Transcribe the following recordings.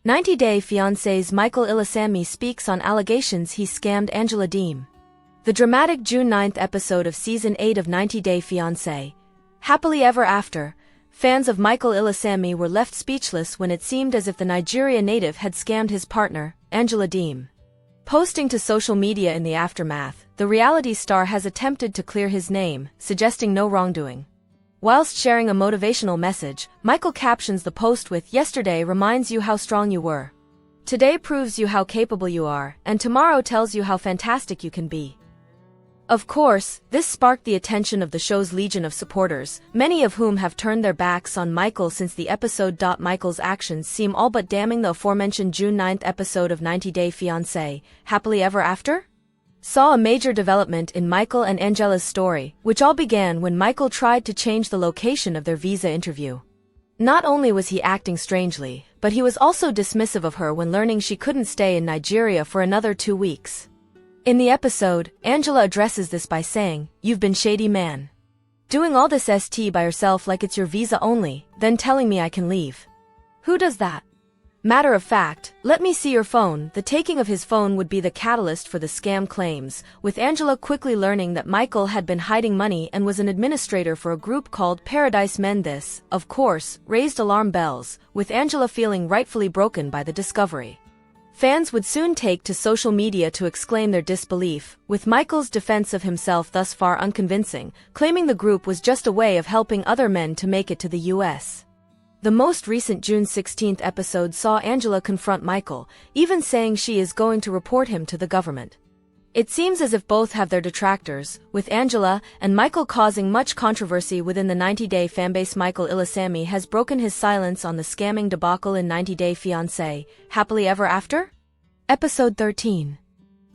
90-Day Fiancé's Michael Ilesanmi speaks on allegations he scammed Angela Deem. The dramatic June 9th episode of Season 8 of 90-Day Fiancé, Happily Ever After, fans of Michael Ilesanmi were left speechless when it seemed as if the Nigeria native had scammed his partner, Angela Deem. Posting to social media in the aftermath, the reality star has attempted to clear his name, suggesting no wrongdoing. Whilst sharing a motivational message, Michael captions the post with "Yesterday reminds you how strong you were. Today proves you how capable you are, and tomorrow tells you how fantastic you can be." Of course, this sparked the attention of the show's legion of supporters, many of whom have turned their backs on Michael since the episode. Michael's actions seem all but damning the aforementioned June 9th episode of 90-Day Fiancé, Happily Ever After? Saw a major development in Michael and Angela's story, which all began when Michael tried to change the location of their visa interview. Not only was he acting strangely, but he was also dismissive of her when learning she couldn't stay in Nigeria for another 2 weeks. In the episode, Angela addresses this by saying, "You've been shady, man. Doing all this ST by yourself like it's your visa only, then telling me I can leave. Who does that? Matter of fact, let me see your phone." The taking of his phone would be the catalyst for the scam claims, with Angela quickly learning that Michael had been hiding money and was an administrator for a group called Paradise Men. This, of course, raised alarm bells, with Angela feeling rightfully broken by the discovery. Fans would soon take to social media to exclaim their disbelief, with Michael's defense of himself thus far unconvincing, claiming the group was just a way of helping other men to make it to the US. The most recent June 16th episode saw Angela confront Michael, even saying she is going to report him to the government. It seems as if both have their detractors, with Angela and Michael causing much controversy within the 90-Day fanbase. Michael Ilesanmi has broken his silence on the scamming debacle in 90-Day Fiancé, Happily Ever After? Episode 13.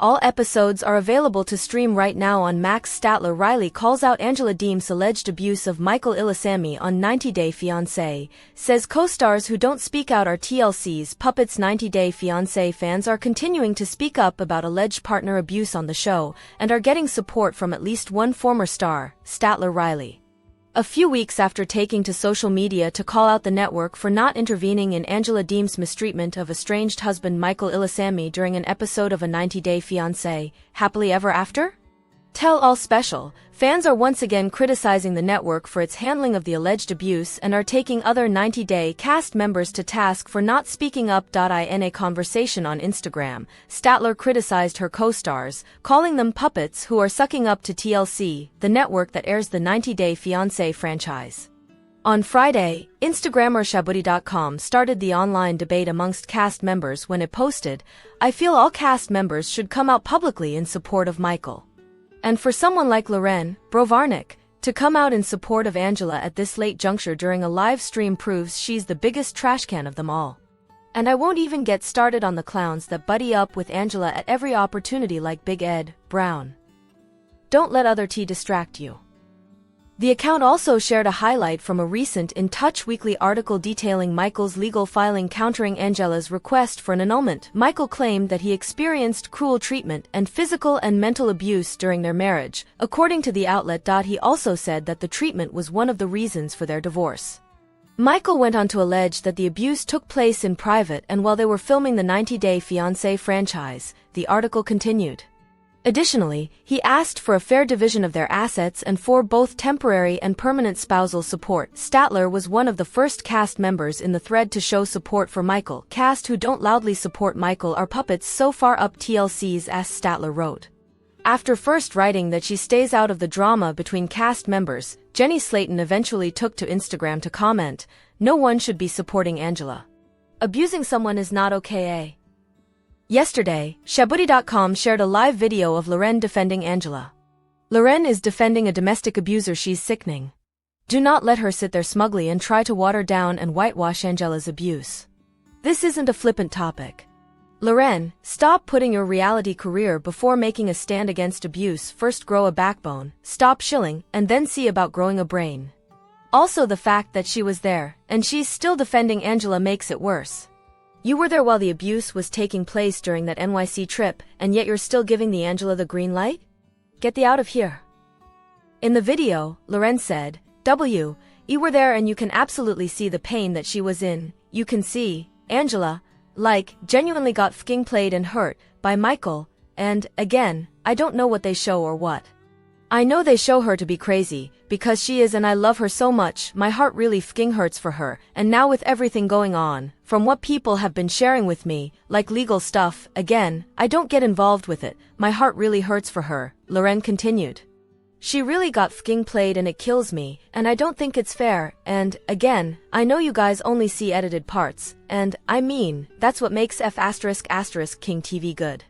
All episodes are available to stream right now on Max. Statler Riley calls out Angela Deem's alleged abuse of Michael Ilesanmi on 90-Day Fiancé, says co-stars who don't speak out are TLC's puppets. 90-Day Fiancé fans are continuing to speak up about alleged partner abuse on the show, and are getting support from at least one former star, Statler Riley. A few weeks after taking to social media to call out the network for not intervening in Angela Deem's mistreatment of estranged husband Michael Ilesanmi during an episode of a 90-Day Fiancé, Happily Ever After? Tell All Special, fans are once again criticizing the network for its handling of the alleged abuse and are taking other 90-Day cast members to task for not speaking up. In a conversation on Instagram, Statler criticized her co-stars, calling them puppets who are sucking up to TLC, the network that airs the 90-Day Fiancé franchise. On Friday, Instagrammer Shabudi.com started the online debate amongst cast members when it posted, "I feel all cast members should come out publicly in support of Michael. And for someone like Loren Brovarnik to come out in support of Angela at this late juncture during a live stream proves she's the biggest trashcan of them all. And I won't even get started on the clowns that buddy up with Angela at every opportunity like Big Ed Brown. Don't let other tea distract you." The account also shared a highlight from a recent In Touch Weekly article detailing Michael's legal filing countering Angela's request for an annulment. Michael claimed that he experienced cruel treatment and physical and mental abuse during their marriage. According to the outlet, he also said that the treatment was one of the reasons for their divorce. Michael went on to allege that the abuse took place in private and while they were filming the 90-Day Fiancé franchise, the article continued. Additionally, he asked for a fair division of their assets and for both temporary and permanent spousal support. Statler was one of the first cast members in the thread to show support for Michael. "Cast who don't loudly support Michael are puppets so far up TLC's ass," Statler wrote. After first writing that she stays out of the drama between cast members, Jenny Slayton eventually took to Instagram to comment, "No one should be supporting Angela. Abusing someone is not okay." Yesterday, Shabudi.com shared a live video of Loren defending Angela. "Loren is defending a domestic abuser. She's sickening. Do not let her sit there smugly and try to water down and whitewash Angela's abuse. This isn't a flippant topic. Loren, stop putting your reality career before making a stand against abuse. First grow a backbone, stop shilling, and then see about growing a brain. Also the fact that she was there, and she's still defending Angela makes it worse. You were there while the abuse was taking place during that NYC trip, and yet you're still giving the Angela the green light? Get the out of here." In the video, Loren said, "You were there and you can absolutely see the pain that she was in. You can see, Angela, genuinely got f***ing played and hurt by Michael, and, again, I don't know what they show or what. I know they show her to be crazy, because she is and I love her so much, my heart really f***ing hurts for her, and now with everything going on, from what people have been sharing with me, like legal stuff, again, I don't get involved with it, my heart really hurts for her, Loren continued. She really got f***ing played and it kills me, and I don't think it's fair, and, again, I know you guys only see edited parts, and, I mean, that's what makes King TV good.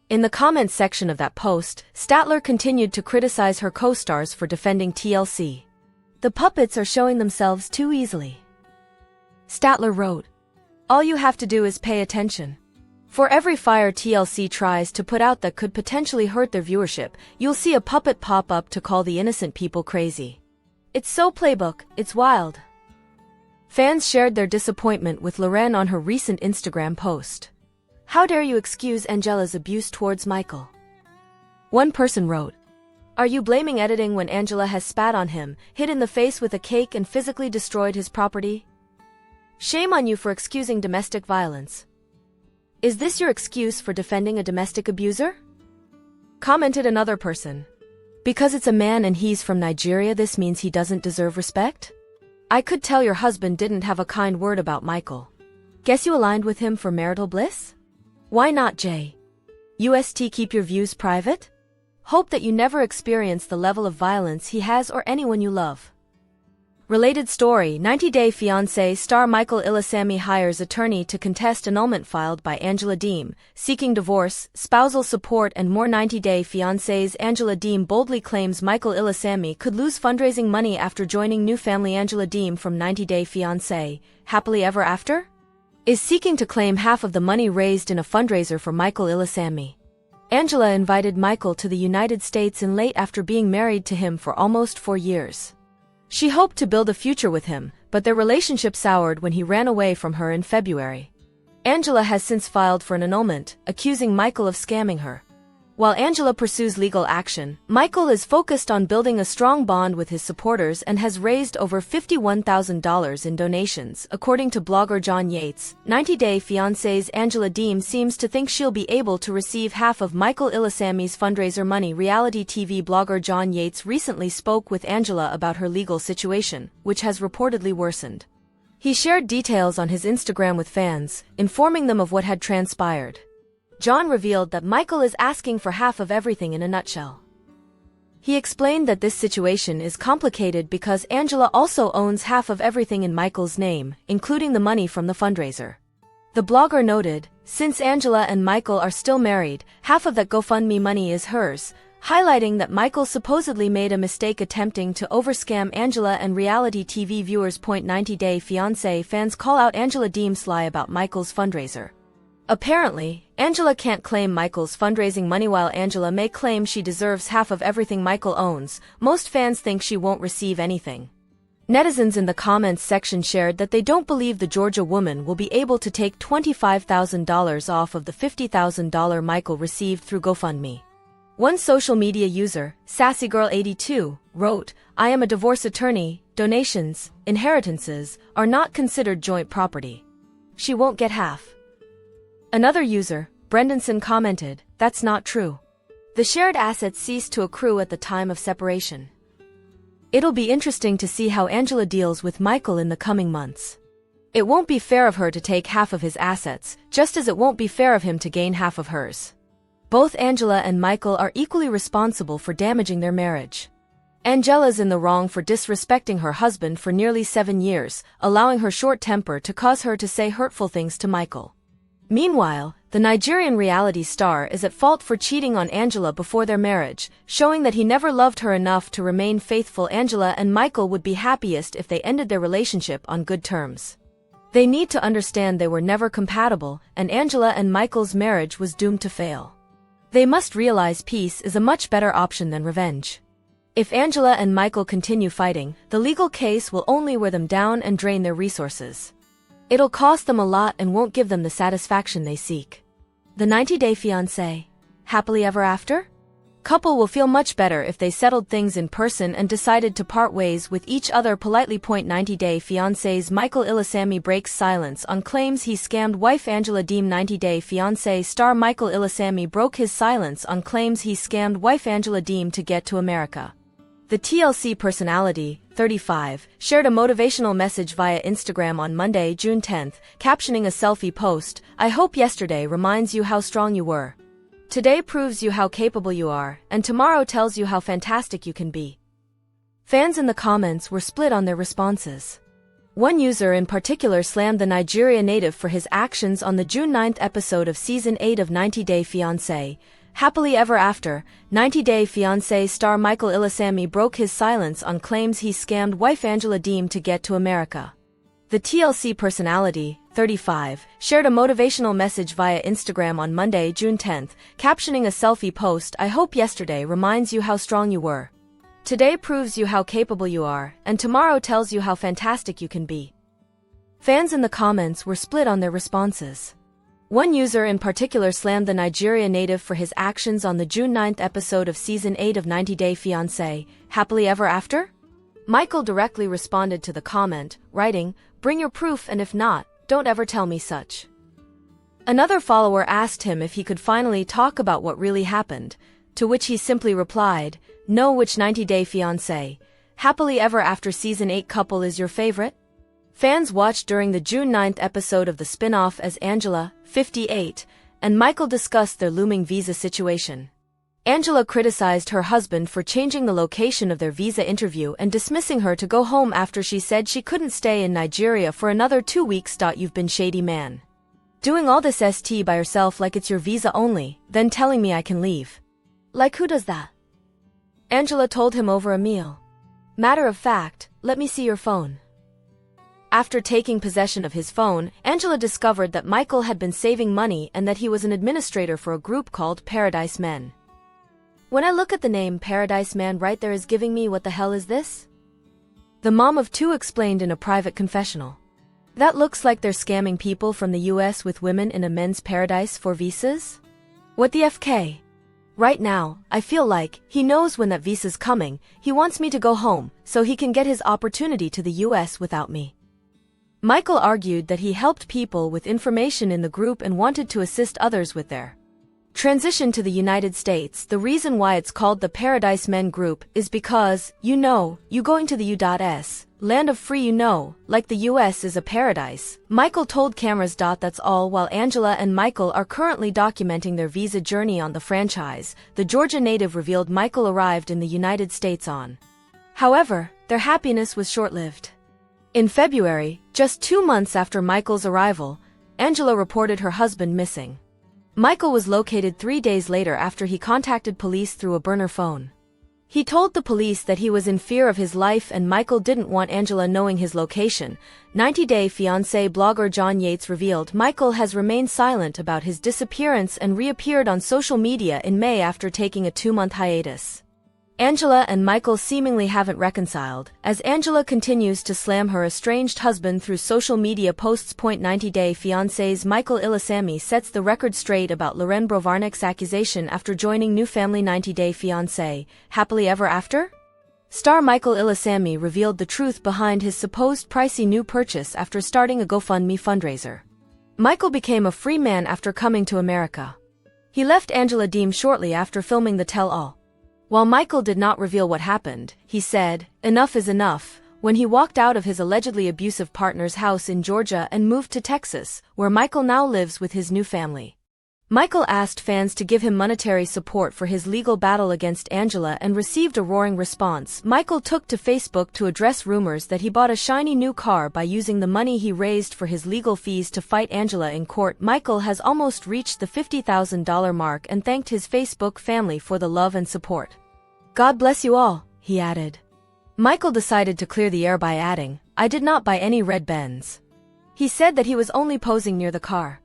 In the comments section of that post, Statler continued to criticize her co-stars for defending TLC. The puppets are showing themselves too easily. Statler wrote, "All you have to do is pay attention. For every fire TLC tries to put out that could potentially hurt their viewership, you'll see a puppet pop up to call the innocent people crazy. It's so playbook, it's wild." Fans shared their disappointment with Loren on her recent Instagram post. "How dare you excuse Angela's abuse towards Michael?" One person wrote, "Are you blaming editing when Angela has spat on him, hit in the face with a cake and physically destroyed his property? Shame on you for excusing domestic violence. Is this your excuse for defending a domestic abuser?" Commented another person, "Because it's a man and he's from Nigeria, this means he doesn't deserve respect? I could tell your husband didn't have a kind word about Michael. Guess you aligned with him for marital bliss? Why not, Just keep your views private? Hope that you never experience the level of violence he has or anyone you love." Related story, 90 Day Fiancé star Michael Ilesanmi hires attorney to contest annulment filed by Angela Deem, seeking divorce, spousal support and more. 90 Day Fiancé's Angela Deem boldly claims Michael Ilesanmi could lose fundraising money after joining new family. Angela Deem from 90 Day Fiancé, Happily Ever After, is seeking to claim half of the money raised in a fundraiser for Michael Ilesanmi. Angela invited Michael to the United States in late after being married to him for almost 4 years. She hoped to build a future with him, but their relationship soured when he ran away from her in February. Angela has since filed for an annulment, accusing Michael of scamming her. While Angela pursues legal action, Michael is focused on building a strong bond with his supporters and has raised over $51,000 in donations, according to blogger John Yates. 90 Day Fiancé's Angela Deem seems to think she'll be able to receive half of Michael Ilesanmi's fundraiser money. Reality TV blogger John Yates recently spoke with Angela about her legal situation, which has reportedly worsened. He shared details on his Instagram with fans, informing them of what had transpired. John revealed that Michael is asking for half of everything in a nutshell. He explained that this situation is complicated because Angela also owns half of everything in Michael's name, including the money from the fundraiser. The blogger noted, since Angela and Michael are still married, half of that GoFundMe money is hers, highlighting that Michael supposedly made a mistake attempting to overscam Angela and reality TV viewers. 90 Day Fiancé fans call out Angela Deem's lie about Michael's fundraiser. Apparently, Angela can't claim Michael's fundraising money while Angela may claim she deserves half of everything Michael owns. Most fans think she won't receive anything. Netizens in the comments section shared that they don't believe the Georgia woman will be able to take $25,000 off of the $50,000 Michael received through GoFundMe. One social media user, SassyGirl82, wrote, "I am a divorce attorney, donations, inheritances, are not considered joint property. She won't get half." Another user, Brendanson, commented, "That's not true. The shared assets ceased to accrue at the time of separation." It'll be interesting to see how Angela deals with Michael in the coming months. It won't be fair of her to take half of his assets, just as it won't be fair of him to gain half of hers. Both Angela and Michael are equally responsible for damaging their marriage. Angela's in the wrong for disrespecting her husband for nearly 7 years, allowing her short temper to cause her to say hurtful things to Michael. Meanwhile, the Nigerian reality star is at fault for cheating on Angela before their marriage, showing that he never loved her enough to remain faithful. Angela and Michael would be happiest if they ended their relationship on good terms. They need to understand they were never compatible, and Angela and Michael's marriage was doomed to fail. They must realize peace is a much better option than revenge. If Angela and Michael continue fighting, the legal case will only wear them down and drain their resources. It'll cost them a lot and won't give them the satisfaction they seek. The 90 Day Fiancé, Happily Ever After? Couple will feel much better if they settled things in person and decided to part ways with each other politely. 90-Day Fiancé's Michael Ilesanmi breaks silence on claims he scammed wife Angela Deem. 90-Day Fiancé star Michael Ilesanmi broke his silence on claims he scammed wife Angela Deem to get to America. The TLC personality, 35, shared a motivational message via Instagram on Monday, June 10, captioning a selfie post, "I hope yesterday reminds you how strong you were. Today proves you how capable you are, and tomorrow tells you how fantastic you can be." Fans in the comments were split on their responses. One user in particular slammed the Nigeria native for his actions on the June 9 episode of Season 8 of 90-Day Fiancé. Happily ever after, 90-Day Fiancé star Michael Ilesanmi broke his silence on claims he scammed wife Angela Deem to get to America. The TLC personality, 35, shared a motivational message via Instagram on Monday, June 10, captioning a selfie post, "I hope yesterday reminds you how strong you were. Today proves you how capable you are, and tomorrow tells you how fantastic you can be." Fans in the comments were split on their responses. One user in particular slammed the Nigeria native for his actions on the June 9 episode of Season 8 of 90-Day Fiancé. Happily ever after? Michael directly responded to the comment, writing, "Bring your proof, and if not, don't ever tell me such." Another follower asked him if he could finally talk about what really happened, to which he simply replied, "No." Which 90-Day Fiancé, Happily Ever After Season 8 couple is your favorite? Fans watched during the June 9 episode of the spin-off as Angela, 58, and Michael discussed their looming visa situation. Angela criticized her husband for changing the location of their visa interview and dismissing her to go home after she said she couldn't stay in Nigeria for another 2 weeks. "You've been shady, man. Doing all this ST by yourself like it's your visa only, then telling me I can leave. Like who does that?" Angela told him over a meal. "Matter of fact, let me see your phone." After taking possession of his phone, Angela discovered that Michael had been saving money and that he was an administrator for a group called Paradise Men. "When I look at the name Paradise Man right there is giving me what the hell is this?" The mom of two explained in a private confessional. "That looks like they're scamming people from the US with women in a men's paradise for visas? What the FK? Right now, I feel like he knows when that visa's coming. He wants me to go home so he can get his opportunity to the US without me." Michael argued that he helped people with information in the group and wanted to assist others with their transition to the United States. The reason why it's called the Paradise Men group is because, you going to the U.S. land of free, like the US is a paradise. Michael told cameras. That's all. While Angela and Michael are currently documenting their visa journey on the franchise, the Georgia native revealed Michael arrived in the United States on. However, their happiness was short-lived. In February, just 2 months after Michael's arrival, Angela reported her husband missing. Michael was located 3 days later after he contacted police through a burner phone. He told the police that he was in fear of his life and Michael didn't want Angela knowing his location. 90-Day Fiancé blogger John Yates revealed Michael has remained silent about his disappearance and reappeared on social media in May after taking a 2-month hiatus. Angela and Michael seemingly haven't reconciled, as Angela continues to slam her estranged husband through social media posts. 90-Day Fiancé's Michael Ilesanmi sets the record straight about Loren Brovarnik's accusation after joining new family. 90-Day Fiancé, Happily Ever After? Star Michael Ilesanmi revealed the truth behind his supposed pricey new purchase after starting a GoFundMe fundraiser. Michael became a free man after coming to America. He left Angela Deem shortly after filming the tell-all. While Michael did not reveal what happened, he said, "Enough is enough," when he walked out of his allegedly abusive partner's house in Georgia and moved to Texas, where Michael now lives with his new family. Michael asked fans to give him monetary support for his legal battle against Angela and received a roaring response. Michael took to Facebook to address rumors that he bought a shiny new car by using the money he raised for his legal fees to fight Angela in court. Michael has almost reached the $50,000 mark and thanked his Facebook family for the love and support. "God bless you all," he added. Michael decided to clear the air by adding, "I did not buy any red Benz." He said that he was only posing near the car.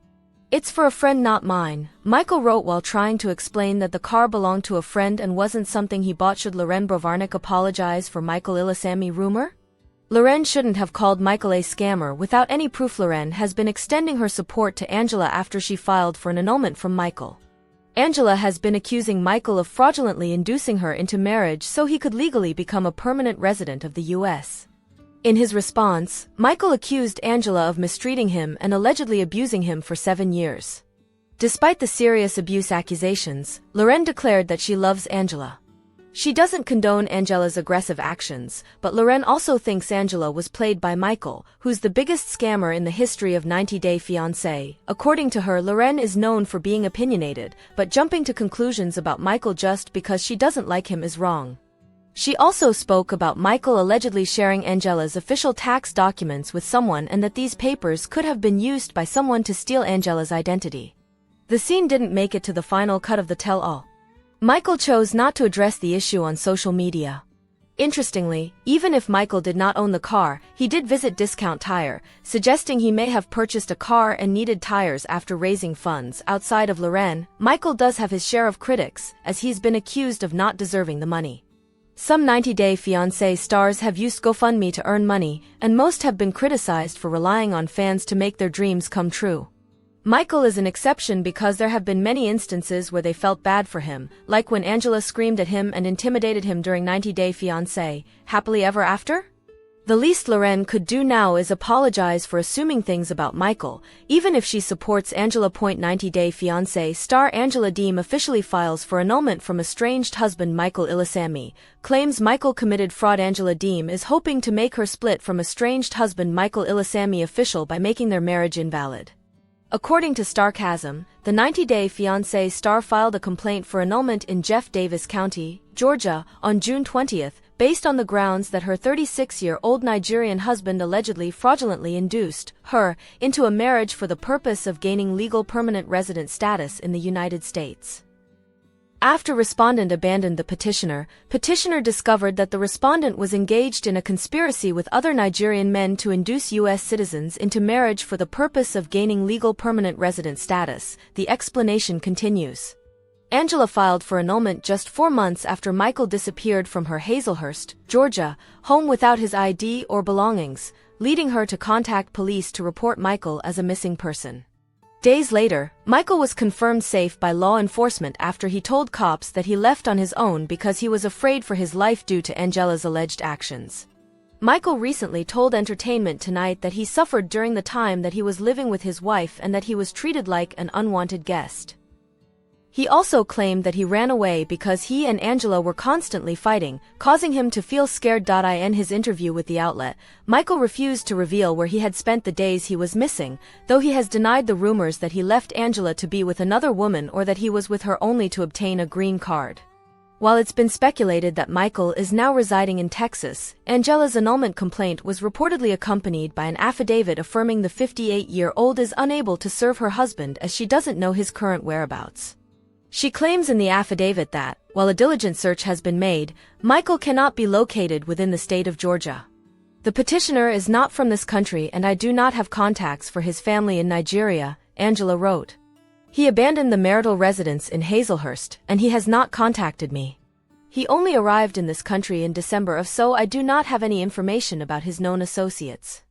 "It's for a friend, not mine," Michael wrote while trying to explain that the car belonged to a friend and wasn't something he bought. Should Loren Brovarnik apologize for Michael Ilesanmi rumor? Loren shouldn't have called Michael a scammer without any proof. Loren has been extending her support to Angela after she filed for an annulment from Michael. Angela has been accusing Michael of fraudulently inducing her into marriage so he could legally become a permanent resident of the U.S. In his response, Michael accused Angela of mistreating him and allegedly abusing him for 7 years. Despite the serious abuse accusations, Loren declared that she loves Angela. She doesn't condone Angela's aggressive actions, but Loren also thinks Angela was played by Michael, who's the biggest scammer in the history of 90 Day Fiancé. According to her, Loren is known for being opinionated, but jumping to conclusions about Michael just because she doesn't like him is wrong. She also spoke about Michael allegedly sharing Angela's official tax documents with someone and that these papers could have been used by someone to steal Angela's identity. The scene didn't make it to the final cut of the tell-all. Michael chose not to address the issue on social media. Interestingly, even if Michael did not own the car, he did visit Discount Tire, suggesting he may have purchased a car and needed tires after raising funds. Outside of Loren, Michael does have his share of critics, as he's been accused of not deserving the money. Some 90 Day Fiancé stars have used GoFundMe to earn money, and most have been criticized for relying on fans to make their dreams come true. Michael is an exception because there have been many instances where they felt bad for him, like when Angela screamed at him and intimidated him during 90 Day Fiancé, Happily Ever After? The least Loren could do now is apologize for assuming things about Michael, even if she supports Angela. 90 Day Fiancé star Angela Deem officially files for annulment from estranged husband Michael Ilesanmi, claims Michael committed fraud. Angela Deem is hoping to make her split from estranged husband Michael Ilesanmi official by making their marriage invalid. According to Sarcasm, the 90 Day Fiancé star filed a complaint for annulment in Jeff Davis County, Georgia, on June 20, based on the grounds that her 36-year-old Nigerian husband allegedly fraudulently induced her into a marriage for the purpose of gaining legal permanent resident status in the United States. After respondent abandoned the petitioner discovered that the respondent was engaged in a conspiracy with other Nigerian men to induce U.S. citizens into marriage for the purpose of gaining legal permanent resident status. The explanation continues. Angela filed for annulment just 4 months after Michael disappeared from her Hazelhurst, Georgia, home without his ID or belongings, leading her to contact police to report Michael as a missing person. Days later, Michael was confirmed safe by law enforcement after he told cops that he left on his own because he was afraid for his life due to Angela's alleged actions. Michael recently told Entertainment Tonight that he suffered during the time that he was living with his wife and that he was treated like an unwanted guest. He also claimed that he ran away because he and Angela were constantly fighting, causing him to feel scared. In his interview with the outlet, Michael refused to reveal where he had spent the days he was missing, though he has denied the rumors that he left Angela to be with another woman or that he was with her only to obtain a green card. While it's been speculated that Michael is now residing in Texas, Angela's annulment complaint was reportedly accompanied by an affidavit affirming the 58-year-old is unable to serve her husband as she doesn't know his current whereabouts. She claims in the affidavit that, while a diligent search has been made, Michael cannot be located within the state of Georgia. The petitioner is not from this country and I do not have contacts for his family in Nigeria, Angela wrote. He abandoned the marital residence in Hazelhurst and he has not contacted me. He only arrived in this country in December so I do not have any information about his known associates.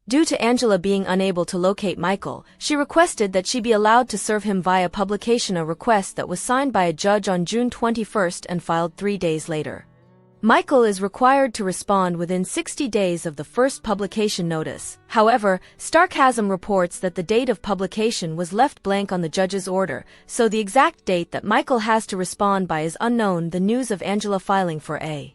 Due to Angela being unable to locate Michael, she requested that she be allowed to serve him via publication, a request that was signed by a judge on June 21 and filed 3 days later. Michael is required to respond within 60 days of the first publication notice. However, Sarcasm reports that the date of publication was left blank on the judge's order, so the exact date that Michael has to respond by is unknown. The news of Angela filing for a